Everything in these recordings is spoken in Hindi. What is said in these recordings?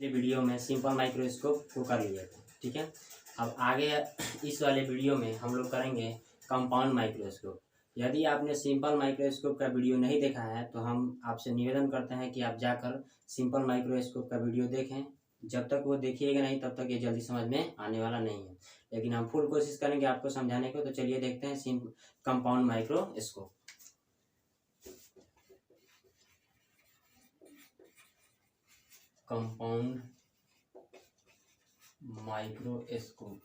वीडियो में सिंपल माइक्रोस्कोप को कर लिया था, ठीक है। अब आगे इस वाले वीडियो में हम लोग करेंगे कंपाउंड माइक्रोस्कोप। यदि आपने सिंपल माइक्रोस्कोप का वीडियो नहीं देखा है तो हम आपसे निवेदन करते हैं कि आप जाकर सिंपल माइक्रोस्कोप का वीडियो देखें। जब तक वो देखिएगा नहीं तब तक ये जल्दी समझ में आने वाला नहीं है, लेकिन हम फुल कोशिश करेंगे आपको समझाने को। तो चलिए देखते हैं कंपाउंड माइक्रोस्कोप। कंपाउंड माइक्रोस्कोप,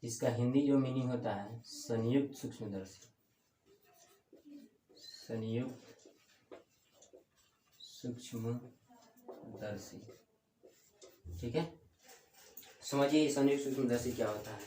इसका हिंदी जो मीनिंग होता है संयुक्त सूक्ष्मदर्शी। संयुक्त सूक्ष्मदर्शी, ठीक है। समझिए संयुक्त सूक्ष्मदर्शी क्या होता है।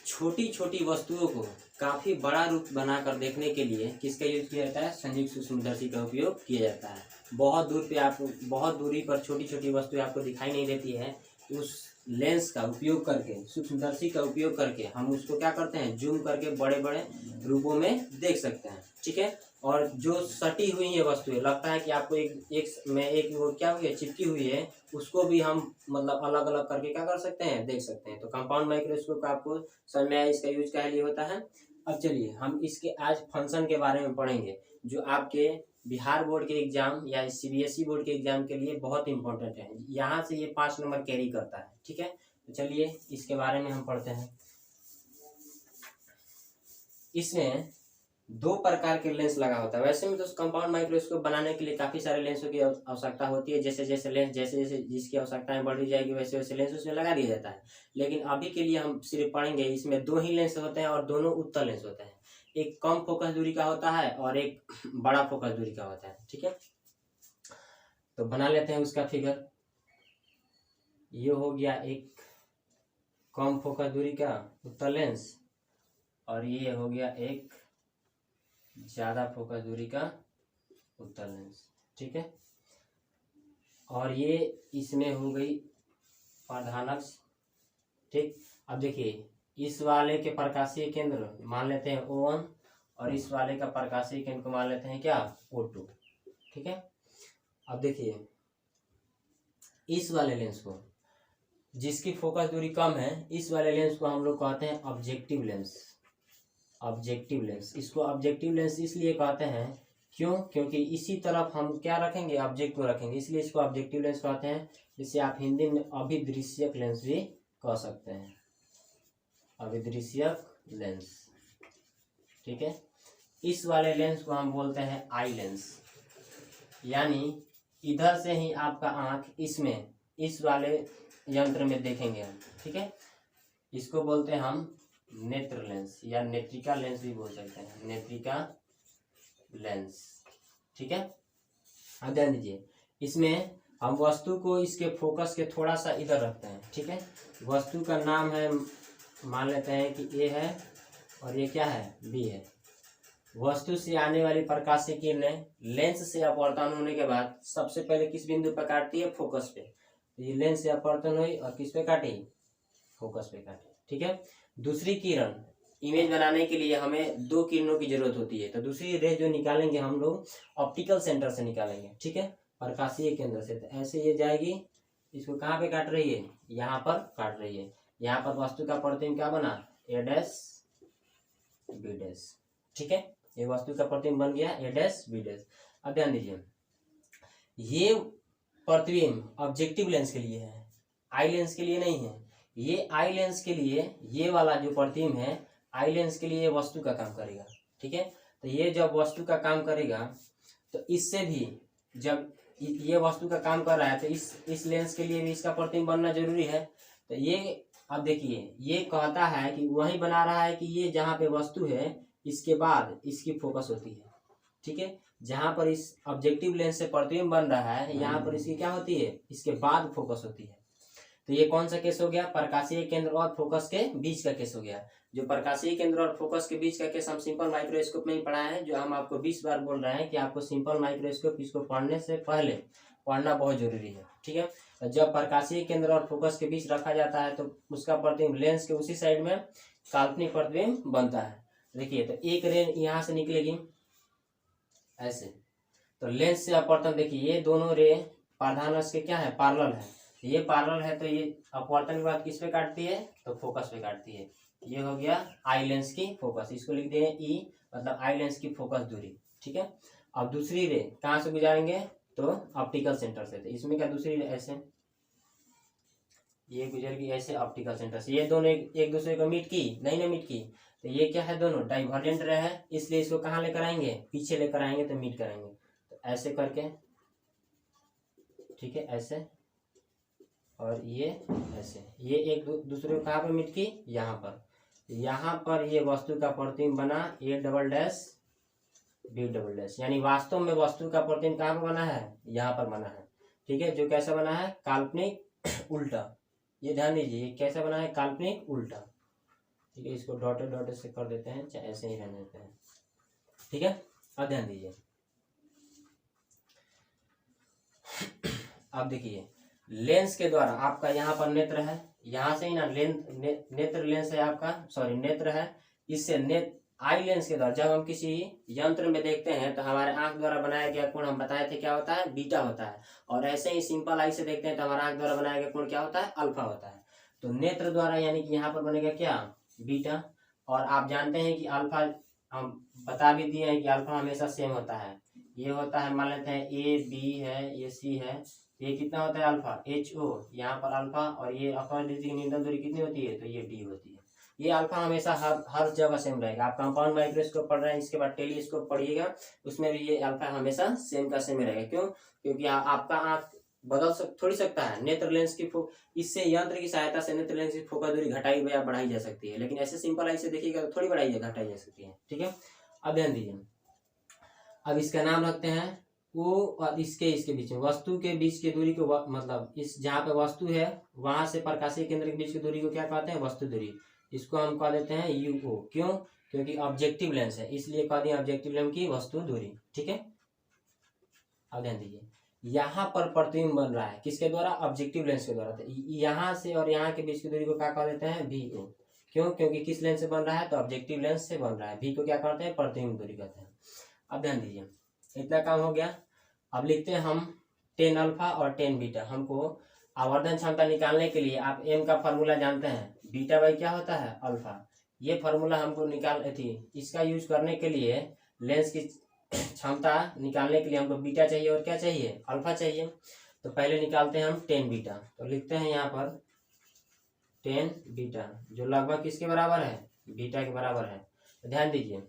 छोटी छोटी वस्तुओं को काफी बड़ा रूप बनाकर देखने के लिए किसका यूज किया जाता है? संयुक्त सूक्ष्मदर्शी का उपयोग किया जाता है। बहुत दूरी पर छोटी छोटी वस्तुएं आपको दिखाई नहीं देती है, उस लेंस का उपयोग करके, सूक्ष्मदर्शी का उपयोग करके हम उसको क्या करते हैं? जूम करके बड़े बड़े रूपों में देख सकते हैं, ठीक है। और जो सटी हुई है वस्तुएं, लगता है कि आपको एक वो क्या हुई है, चिपकी हुई है, उसको भी हम मतलब अलग अलग करके क्या कर सकते हैं? देख सकते हैं। तो कंपाउंड माइक्रोस्कोप का आपको समझ में आया इसका यूज क्या लिए होता है। अब चलिए हम इसके आज फंक्शन के बारे में पढ़ेंगे, जो आपके बिहार बोर्ड के एग्जाम या सीबीएसई बोर्ड के एग्जाम के लिए बहुत इंपॉर्टेंट है। यहाँ से ये 5 नंबर कैरी करता है, ठीक है। तो चलिए इसके बारे में हम पढ़ते हैं। इसमें 2 प्रकार के लेंस लगा होता है। वैसे में तो कंपाउंड माइक्रोस्कोप बनाने के लिए काफी सारे लेंसों की आवश्यकता होती है। जैसे जैसे जिसकी आवश्यकताएं बढ़ती जाएगी वैसे वैसे लेंस उसमें लगा दिया जाता है। लेकिन अभी के लिए हम सिर्फ पढ़ेंगे इसमें 2 ही लेंस होते हैं और दोनों उत्तल लेंस होते हैं। एक कम फोकस दूरी का होता है और एक बड़ा फोकस दूरी का होता है, ठीक है। तो बना लेते हैं उसका फिगर। ये हो गया एक कम फोकस दूरी का उत्तल लेंस और ये हो गया एक ज्यादा फोकस दूरी का उत्तल लेंस, ठीक है। और ये इसमें हो गई प्रधानक्ष, ठीक। अब देखिए इस वाले के प्रकाशीय केंद्र मान लेते हैं O1 और इस वाले का प्रकाशीय केंद्र को मान लेते हैं क्या? O2, ठीक है। अब देखिए इस वाले लेंस को, जिसकी फोकस दूरी कम है, इस वाले लेंस को हम लोग कहते हैं ऑब्जेक्टिव लेंस। ऑब्जेक्टिव लेंस, इसको ऑब्जेक्टिव लेंस इसलिए कहते हैं क्योंकि इसी तरफ हम क्या रखेंगे? ऑब्जेक्ट को रखेंगे, इसलिए इसको ऑब्जेक्टिव लेंस कहते हैं। जिसे आप हिंदी में अभिदृश्यक लेंस भी कह सकते हैं, अभिदृश्यक लेंस, ठीक है। इस वाले लेंस को हम बोलते हैं आई लेंस, यानी इधर से ही आपका आंख इसमें इस वाले यंत्र में देखेंगे हम, ठीक है। इसको बोलते हैं हम नेत्र लेंस या नेत्रिका लेंस भी बोल सकते हैं, नेत्रिका लेंस, ठीक है। अब ध्यान दीजिए, इसमें हम वस्तु को इसके फोकस के थोड़ा सा इधर रखते हैं, ठीक है। वस्तु का नाम है, मान लेते हैं कि ए है और ये क्या है? बी है। वस्तु से आने वाली प्रकाशीय किरणें लेंस से अपवर्तन होने के बाद सबसे पहले किस बिंदु पर काटती है? फोकस पे। ये लेंस से अपवर्तन हुई और किस पे काटी? फोकस पे काटी, ठीक है। दूसरी किरण, इमेज बनाने के लिए हमें 2 किरणों की जरूरत होती है। तो दूसरी रे जो निकालेंगे हम लोग ऑप्टिकल सेंटर से निकालेंगे, ठीक है, प्रकाशीय केंद्र से। तो ऐसे ये जाएगी, इसको कहाँ पे काट रही है? यहाँ पर काट रही है। यहाँ पर वस्तु का प्रतिबिंब क्या बना? A डैश B डैश, ठीक है। ये वस्तु का प्रतिबिंब बन गया A डैश B डैश। अब ध्यान दीजिए, ये प्रतिबिंब ऑब्जेक्टिव लेंस के लिए है, आई लेंस के लिए नहीं है। ये आई लेंस के लिए, ये वाला जो प्रतिबिंब है आई लेंस के लिए वस्तु का काम करेगा, ठीक है। तो ये जब वस्तु का काम करेगा तो इससे भी, जब ये वस्तु का काम कर रहा है तो इस लेंस के लिए भी इसका प्रतिबिंब बनना जरूरी है। तो ये अब देखिए ये कहता है कि वही बना रहा है कि ये जहाँ पे वस्तु है इसके बाद इसकी फोकस होती है, ठीक है। जहाँ पर इस ऑब्जेक्टिव लेंस से प्रतिबिंब बन रहा है यहाँ पर इसकी क्या होती है? इसके बाद फोकस होती है। तो ये कौन सा केस हो गया? प्रकाशीय केंद्र और फोकस के बीच का केस हो गया। जो प्रकाशीय केंद्र और फोकस के बीच का केस हम सिंपल माइक्रोस्कोप में ही पढ़ाए हैं, जो हम आपको 20 बार बोल रहे हैं कि आपको सिंपल माइक्रोस्कोप इसको पढ़ने से पहले पढ़ना बहुत जरूरी है, ठीक है। जब प्रकाशीय केंद्र और फोकस के बीच रखा जाता है तो उसका प्रतिबिंब लेंस के उसी साइड में काल्पनिक प्रतिबिंब बनता है। देखिए तो एक रे यहाँ से निकलेगी ऐसे, तो लेंस से अपवर्तन, देखिए ये दोनों रे प्रधान अक्ष के क्या है, पैरेलल है। ये पैरेलल है तो ये अपवर्तन के बाद किस पे काटती है, तो फोकस पे काटती है। ये हो गया आई लेंस की फोकस, इसको लिख देंगे ई, मतलब आई लेंस की फोकस दूरी। ठीक है, अब दूसरी रे कहाँ से गुजारेंगे, तो ऑप्टिकल सेंटर से। तो इसमें क्या दूसरी रे ऐसे, ये गुजर गई ऐसे ऑप्टिकल सेंटर से। ये दोनों एक दूसरे को मीट की, नहीं ना मीट की, तो ये क्या है, दोनों डाइवर्जेंट रे है, इसलिए इसको कहाँ लेकर आएंगे, पीछे लेकर आएंगे तो मीट कराएंगे। तो ऐसे करके, ठीक है, ऐसे, और ये ऐसे, ये एक दूसरे को कहाँ पर मीट की, यहाँ पर। यहाँ पर ये वस्तु का प्रतिबिंब बना A double dash B double dash, यानी वास्तव में वस्तु का प्रतिबिंब कहाँ पर बना है, यहाँ पर बना है। ठीक है, जो कैसा बना है, काल्पनिक उल्टा। ये ध्यान दीजिए, ये कैसा बना है, काल्पनिक उल्टा। ठीक है, इसको डॉटेड डॉटेड से कर देते हैं, चाहे ऐसे ही रहने देते हैं। ठीक है, अब ध्यान दीजिए, अब देखिए लेंस के द्वारा आपका यहाँ पर नेत्र है, यहाँ से ही ना नेत्र लेंस है आपका, सॉरी नेत्र है। इससे आई लेंस के द्वारा जब हम किसी यंत्र में देखते हैं तो हमारे आंख द्वारा बनाया गया कोण हम बताए थे क्या होता है, बीटा होता है। और ऐसे ही सिंपल आई से देखते हैं तो हमारा आंख द्वारा बनाया गया कोण क्या होता है, अल्फा होता है। तो नेत्र द्वारा यानी कि यहाँ पर बनेगा क्या, बीटा। और आप जानते हैं कि अल्फा, हम बता भी दिए हैं कि अल्फा हमेशा सेम होता है। ये होता है, मान लेते हैं ए बी है, ये सी है, ये कितना होता है अल्फा, एच ओ, यहाँ पर अल्फा। और ये अपवर्तित की न्यूनतम दूरी कितनी होती है, तो ये डी होती है। ये अल्फा हमेशा हर जगह सेम रहेगा। आप कंपाउंड माइक्रोस्कोप पढ़ रहे हैं, इसके बाद टेलीस्कोप पढ़िएगा, उसमें भी ये अल्फा हमेशा सेम का सेम रहेगा। क्यों, क्योंकि आपका आंख बदल थोड़ी सकता है। नेत्र लेंस की इससे यंत्र की सहायता से नेत्र लेंस की फोकस दूरी घटाई या बढ़ाई जा सकती है, लेकिन ऐसे सिंपल आई से देखिएगा तो थोड़ी बढ़ाई या घटाई जा सकती है। ठीक है, अब ध्यान दीजिए, अब इसका नाम रखते हैं वो, और इसके बीच में वस्तु के बीच की दूरी को मतलब इस जहाँ पे वस्तु है वहां से प्रकाशीय केंद्र के बीच की दूरी को क्या कहते हैं, वस्तु दूरी। इसको हम कह देते हैं यूओ। क्यों, क्योंकि ऑब्जेक्टिव लेंस है, इसलिए कह दिए ऑब्जेक्टिव लेंस की वस्तु दूरी। ठीक है, अब ध्यान दीजिए, यहाँ पर प्रतिबिंब बन रहा है किसके द्वारा, ऑब्जेक्टिव लेंस के द्वारा। तो यहाँ से और यहाँ के बीच की दूरी को क्या कह देते हैं, वी ओ। क्यों, क्योंकि किस लेंस से बन रहा है, तो ऑब्जेक्टिव लेंस से बन रहा है। वी को क्या कहते हैं, प्रतिबिंब दूरी कहते हैं। अब ध्यान दीजिए, इतना काम हो गया। अब लिखते हैं हम 10 अल्फा और 10 बीटा। हमको आवर्धन क्षमता निकालने के लिए आप एम का फॉर्मूला जानते हैं, बीटा बाई क्या होता है, अल्फा। ये फॉर्मूला हमको निकालनी थी, इसका यूज करने के लिए लेंस की क्षमता निकालने के लिए हमको बीटा चाहिए और क्या चाहिए, अल्फा चाहिए। तो पहले निकालते हैं हम 10 बीटा। तो लिखते हैं यहाँ पर 10 बीटा, जो लगभग किसके बराबर है, बीटा के बराबर है। तो ध्यान दीजिए,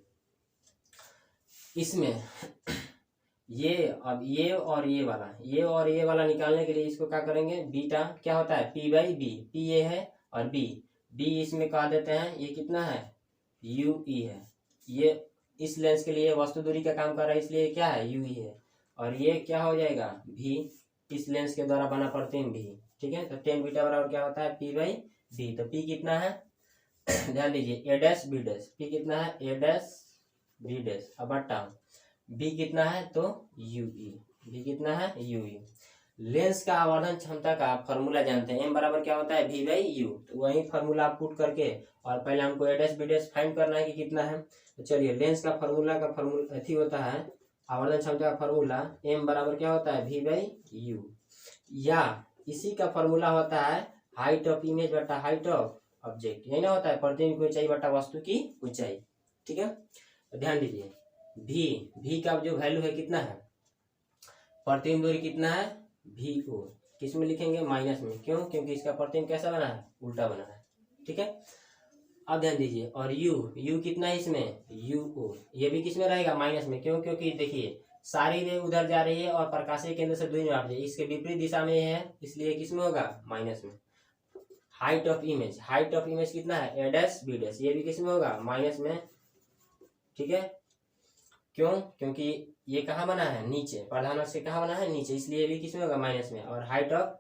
इसमें ये, अब ये और ये वाला निकालने के लिए इसको क्या करेंगे, बीटा क्या होता है, पी बाई बी। पी ये है और बी इसमें कह देते हैं, ये कितना है, यू ई है। ये इस लेंस के लिए वस्तु दूरी का काम कर रहा है, इसलिए क्या है, यू ई है। और ये क्या हो जाएगा, भी, इस लेंस के द्वारा बना प्रतिबिंब भी। ठीक है, तो 10 बीटा बराबर क्या होता है, पी बाई बी। तो पी कितना है, ध्यान दीजिए, ए डैश बी डैश। पी कितना है, ए डैश बी डैश, अब बट्टा बी कितना है, तो यू ई। बी कितना है, यू ई। लेंस का आवर्धन क्षमता का फॉर्मूला जानते हैं, एम बराबर क्या होता है, वी बाई यू। तो वही फॉर्मूला आप पुट करके, और पहले हमको ए डैश बी डैश फाइंड करना है कि कितना है। तो चलिए, लेंस का फॉर्मूला अथी होता है, आवर्धन क्षमता का फॉर्मूला एम बराबर क्या होता है, वी बाई यू। या इसी का फॉर्मूला होता है हाइट ऑफ इमेज बटा हाइट ऑफ ऑब्जेक्ट, यही ना होता है, प्रतिबिंब की ऊंचाई बटा वस्तु की ऊंचाई। ठीक है, तो ध्यान दीजिए, भी का जो वैल्यू है कितना है, प्रतिबिंब दूरी कितना है, भी ओ। किस में लिखेंगे, माइनस में। क्यों, क्योंकि इसका प्रतिबिंब कैसा बना है, उल्टा बना है। ठीक है, अब ध्यान दीजिए, और यू कितना है इसमें, यू ओ। ये भी किस में रहेगा, माइनस में। क्यों, क्योंकि देखिए सारी रे उधर जा रही है और प्रकाशीय केंद्र से दूरी नाप रही है, इसके विपरीत दिशा में है, इसलिए किस में होगा, माइनस में। हाइट ऑफ इमेज कितना है, ए डैश बी डैश, ये भी किस में होगा, माइनस में। ठीक है, क्यों, क्योंकि ये कहाँ बना है, नीचे, प्रधान अक्ष से कहाँ बना है, नीचे, इसलिए भी किस में होगा, माइनस में। और हाइट ऑफ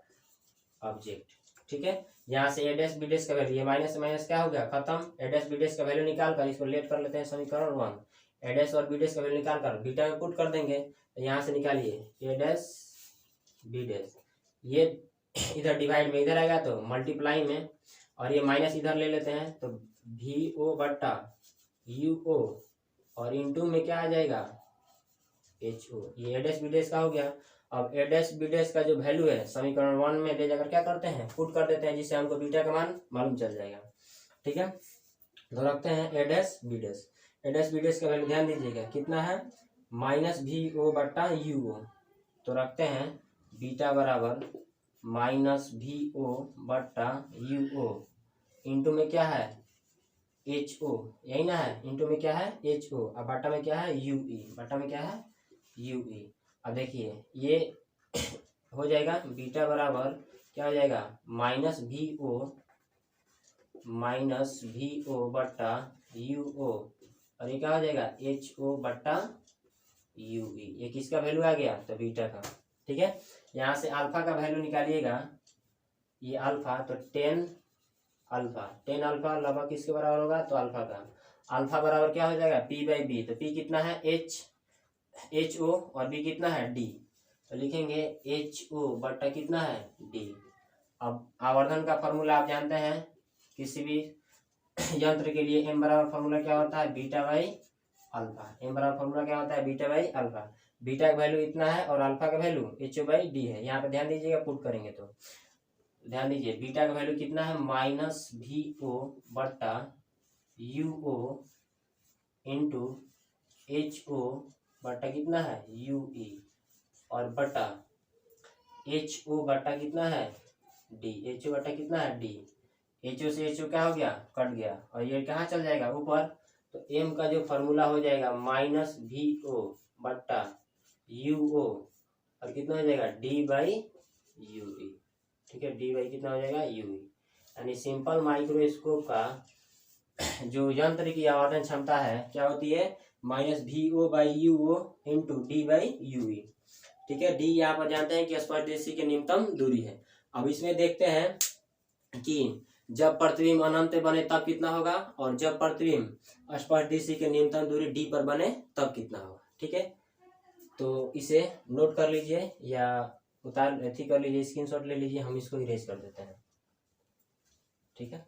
ऑब्जेक्ट, ठीक है, यहाँ से ए डैश बी डैश का वैल्यू, ये माइनस माइनस क्या हो गया, खत्म। ए डैश बी डैश का वैल्यू निकाल कर इसको लेट कर लेते हैं समीकरण 1। ए डैश और बी डैश का वैल्यू निकाल कर बीटा में पुट कर देंगे। तो यहाँ से निकालिए ए डैश बी डैश, ये इधर डिवाइड में इधर आएगा तो मल्टीप्लाई में, और ये माइनस इधर ले लेते हैं तो भी ओ बट्टा यू ओ, और इंटू में क्या आ जाएगा, एच ओ। ये ए डैश बी डैश का हो गया। अब ए डैश बी डैश का जो वैल्यू है समीकरण 1 में ले जाकर क्या करते हैं, पुट कर देते हैं, जिससे हमको बीटा का मान मालूम चल जाएगा। ठीक है, तो रखते हैं ए डैश बी डैश। ए डैश बी डैश का वैल्यू ध्यान दीजिएगा कितना है, माइनस भी ओ बट्टा यू ओ। तो रखते हैं बीटा बराबर माइनस भी ओ बट्टा यू ओ, इंटू में क्या है एच ओ, यही ना है, इंटू में क्या है एच ओ, और बट्टा में क्या है यू ई, बट्टा में क्या है यू ई। अब देखिए ये हो जाएगा बीटा बराबर क्या हो जाएगा, माइनस भी ओ बट्टा यू ओ, और ये क्या हो जाएगा एच ओ बट्टा यू ई। ये किसका वैल्यू आ गया, तो बीटा का। ठीक है, यहाँ से अल्फा का वैल्यू निकालिएगा, ये अल्फा, तो 10 अल्फा लगभग किसके बराबर होगा, तो अल्फा का। अल्फा बराबर क्या हो जाएगा पी बाई बी, तो पी कितना है एच ओ, और बी कितना है डी, तो लिखेंगे एच ओ बट्टा कितना है डी। अब आवर्धन का फॉर्मूला आप जानते हैं, किसी भी यंत्र के लिए एम बराबर फॉर्मूला क्या होता है, बीटा बाई अल्फा। एम बराबर फॉर्मूला क्या होता है, बीटा बाई अल्फा। बीटा का वैल्यू इतना है और अल्फा का value H O by D है। यहाँ पे ध्यान दीजिएगा, पुट करेंगे तो ध्यान दीजिए बीटा का वैल्यू कितना है, माइनस भी ओ बट्टा U O into H O बट्टा कितना है यू ई, और बट्टा एच ओ बट्टा कितना है डी, एच ओ बट्टा कितना है डी। एच ओ से एच ओ क्या हो गया, कट गया, और ये कहाँ चल जाएगा ऊपर, तो एम का जो फॉर्मूला हो जाएगा माइनस भी ओ बट्टा यू ओ, और कितना हो जाएगा डी बाई यू ई। ठीक है, डी बाई कितना हो जाएगा यू ई। यानी सिंपल माइक्रोस्कोप का जो यंत्र की आवर्धन क्षमता है क्या होती है, माइनस भी O by U O into D by U E. ठीक है, डी यहाँ पर जानते हैं कि स्पर्शदिशी की न्यूनतम दूरी है। अब इसमें देखते हैं कि जब प्रतिबिंब अनंत बने तब कितना होगा, और जब प्रतिबिंब स्पर्शदिशी की न्यूनतम दूरी डी पर बने तब कितना होगा। ठीक है, तो इसे नोट कर लीजिए या कर लीजिए, स्क्रीनशॉट ले लीजिए, हम इसको इरेज कर देते हैं। ठीक है,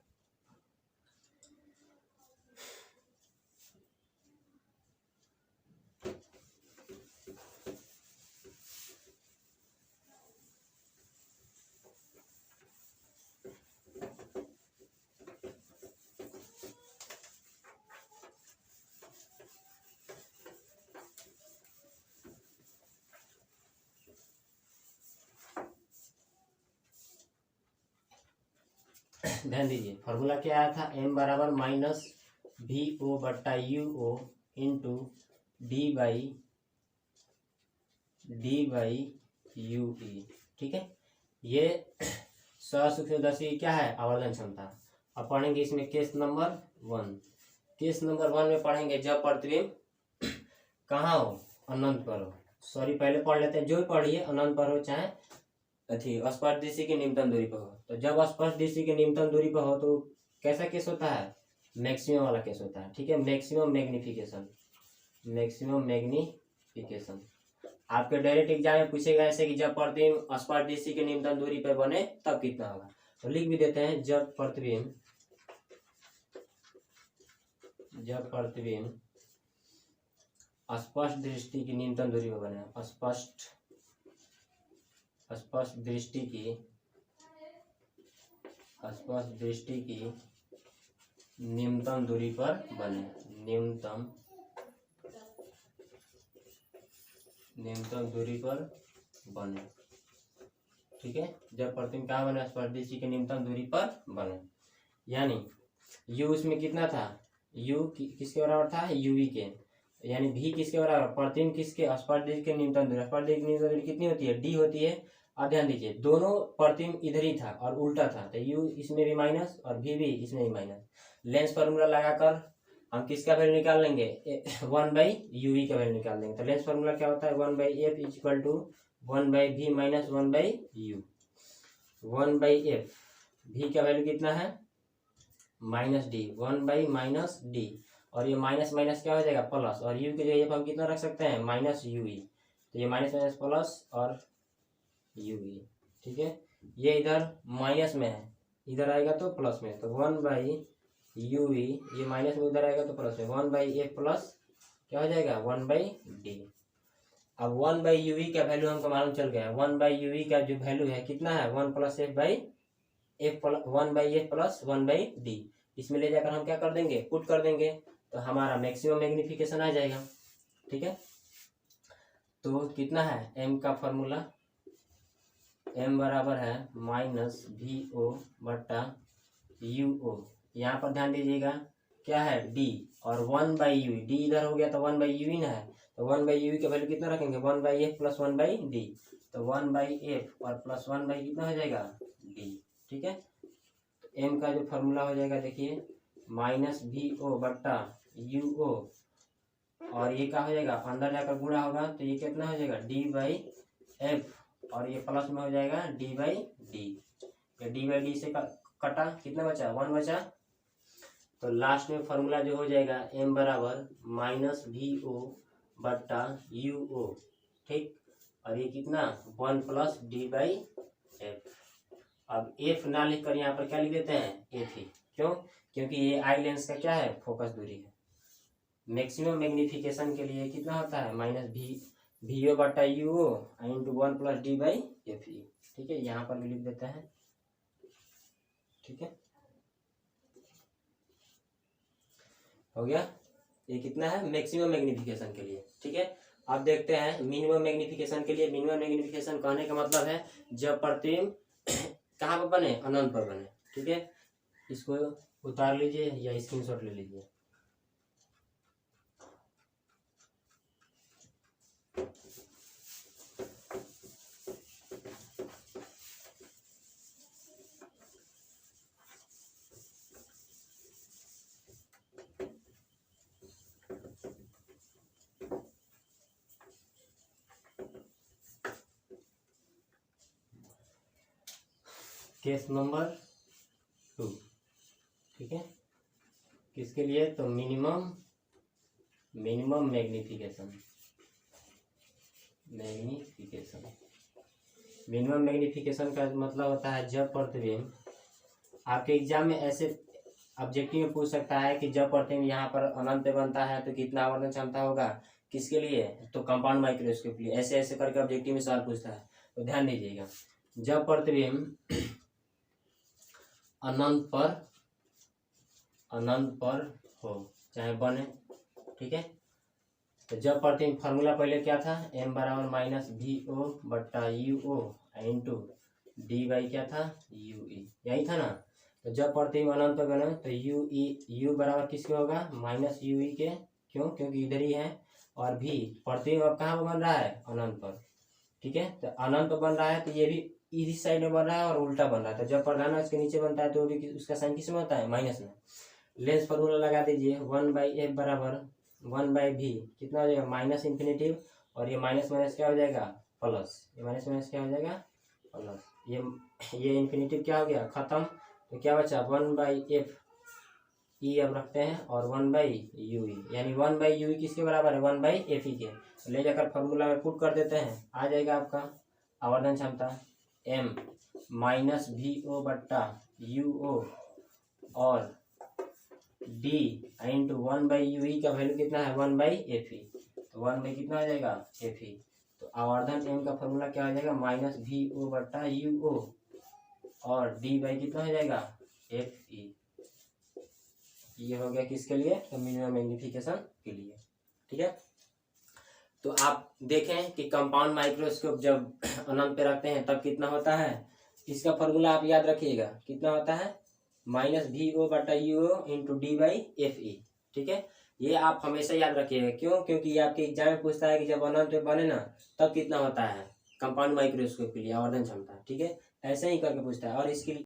ध्यान दीजिए फॉर्मूला क्या आया था, एम बराबर माइनस भी ओ बट्टा U O into D by U E. ठीक है, ये सूक्ष्मदर्शी क्या है आवर्धन क्षमता। अब पढ़ेंगे इसमें केस नंबर 1। केस नंबर 1 में पढ़ेंगे जब प्रतिबिंब कहाँ हो, अनंत पर हो। सॉरी, पहले पढ़ लेते हैं, जो पढ़िए अनंत पर हो चाहे स्पर्शदिशी की न्यूनतम दूरी पर हो। तो जब स्पर्शदिशी की न्यूनतम दूरी पर हो तो कैसा केस होता है, मैक्सिमम वाला केस होता है। ठीक है, मैक्सिमम मैग्निफिकेशन। आपके डायरेक्ट एग्जाम में पूछेगा ऐसे कि जब प्रतिबिंब स्पर्शदिशी की न्यूनतम दूरी पर बने तब कितना होगा। तो लिख भी देते हैं, जब प्रतिबिंब स्पष्ट दृष्टि की न्यूनतम दूरी पर बने, स्पष्ट दृष्टि की न्यूनतम दूरी पर बने, न्यूनतम दूरी पर बने। ठीक है, जब प्रतिबिंब कहाँ बने, स्पर्शदिशी की न्यूनतम दूरी पर बने। यानी u उसमें कितना था, u किसके बराबर था, uv के, यानी v किसके बराबर, प्रतिबिंब किसके, स्पर्शदिशी की न्यूनतम दूरी। स्पर्शदिशी की न्यूनतम दूरी कितनी होती है, d होती है। अब ध्यान दीजिए दोनों प्रतिबिंब इधर ही था और उल्टा था, तो u इसमें भी माइनस और v भी इसमें भी माइनस। लेंस फार्मूला लगाकर हम किसका वैल्यू निकाल लेंगे, 1/uv का वैल्यू निकाल लेंगे। तो लेंस फार्मूला क्या होता है, 1/f equal to 1/v minus 1/u। 1/f, v का वैल्यू कितना है माइनस डी, 1/-d, और ये माइनस माइनस क्या हो जाएगा प्लस, और u की जगह हम कितना रख सकते हैं माइनस ue। तो ये माइनस माइनस प्लस और ue। ठीक है, ये इधर माइनस में है, इधर आएगा तो प्लस में, तो 1/ue, ये माइनस में उधर आएगा तो प्लस में, 1/f प्लस क्या हो जाएगा 1/d। अब 1/uv का वैल्यू हमको मालूम चल गया। 1/uv का जो वैल्यू है कितना है, 1 + f/f 1/f + 1/d। इसमें ले जाकर हम क्या कर देंगे, पुट कर देंगे, तो हमारा मैक्सिमम मैग्नीफिकेशन आ जाएगा। ठीक है, तो कितना है m का फॉर्मूला, m बराबर है -VO/UO। यहाँ पर ध्यान दीजिएगा क्या है, d, और 1/u, d इधर हो गया तो 1/u ना है, तो 1/u का वैल्यू कितना रखेंगे, 1/f + 1/d, तो 1/f और प्लस 1/, कितना हो जाएगा, d। ठीक है, तो m का जो फॉर्मूला हो जाएगा देखिए -VO/UO, और ये क्या हो जाएगा, अंदर जाकर गुणा होगा तो ये कितना हो जाएगा, d/f, और ये प्लस में हो जाएगा d/d। ये d/d से कटा, कितना बचा, 1 बचा। तो लास्ट में फॉर्मूला जो हो जाएगा m बराबर -VO/UO। ठीक, और ये कितना, 1 + d/f। अब f ना लिख कर यहाँ पर क्या लिख देते हैं, f ही। क्यों, क्योंकि ये आई लेंस का क्या है, फोकस दूरी है। मैक्सिमम मैग्नीफिकेशन के लिए कितना होता है, -VO/UO × 1 + d/f। ठीक है, यहाँ पर भी लिख देते हैं। ठीक है, हो गया। ये कितना है, मैक्सिमम मैग्नीफिकेशन के लिए। ठीक है, अब देखते हैं मिनिमम मैग्नीफिकेशन के लिए। मिनिमम मैग्नीफिकेशन कहने का मतलब है जब प्रतिबिंब कहाँ पर बने, अनंत पर बने। ठीक है, इसको उतार लीजिए या स्क्रीनशॉट ले लीजिए। Case number 2। ठीक है, किसके लिए, तो मिनिमम मैग्नीफिकेशन। मिनिमम मैग्नीफिकेशन का मतलब होता है जब प्रतिबिंब, आपके एग्जाम में ऐसे ऑब्जेक्टिव में पूछ सकता है कि जब प्रतिबिंब यहाँ पर अनंत बनता है तो कितना आवर्धन क्षमता होगा, किसके लिए, तो कंपाउंड माइक्रोस्कोप के लिए। ऐसे ऐसे करके ऑब्जेक्टिव में सवाल पूछता है, तो ध्यान दीजिएगा। जब प्रतिबिंब अनंत पर हो, चाहे बने। ठीक है, तो जब प्रतिबिंब, फार्मूला पहले क्या था, m बराबर -VO/UO × d/ क्या था, UE, यही था ना। तो जब प्रतिबिंब अनंत पर बने तो U बराबर किसके होगा, -UE के। क्यों, क्योंकि इधर ही है, और भी प्रतिबिंब अब कहाँ पर बन रहा है, अनंत पर। ठीक है, तो अनंत पर बन रहा है तो ये भी इस साइड में बन रहा है और उल्टा बन रहा है। तो जब प्रधान इसके नीचे बनता है तो भी उसका साइन किस में होता है, माइनस में। लेंस फॉर्मूला लगा दीजिए, 1/f बराबर 1/v, कितना हो जाएगा, -∞, और ये माइनस माइनस क्या हो जाएगा, प्लस। ये माइनस माइनस क्या हो जाएगा, प्लस। ये इन्फिनेटिव क्या हो गया, खत्म। तो क्या बचा, 1/f ई अब रखते हैं, और 1/ue, यानी 1/ue किसके बराबर है, 1/f के। तो ले जाकर फॉर्मूला में पुट कर देते हैं, आ जाएगा आपका आवर्धन क्षमता m -VO/UO और d × 1/ue का वैल्यू कितना है, 1/f। तो 1 कितना हो जाएगा, f। तो आवर्धन m का फॉर्मूला क्या हो जाएगा, -VO/UO और d कितना हो जाएगा, f। ये हो गया किसके लिए, तो मिनिमम मैग्नीफिकेशन के लिए। ठीक है, तो आप देखें कि कंपाउंड माइक्रोस्कोप जब अनंत पे रखते हैं तब कितना होता है। इसका फॉर्मूला आप याद रखिएगा, कितना होता है, -VO/UO × d/fe। ठीक है, ये आप हमेशा याद रखिएगा। क्यों, क्योंकि ये आपके एग्जाम में पूछता है कि जब अनंत पे बने ना तब कितना होता है कंपाउंड माइक्रोस्कोप के लिए आवर्धन क्षमता। ठीक है, ऐसे ही करके पूछता है। और इसके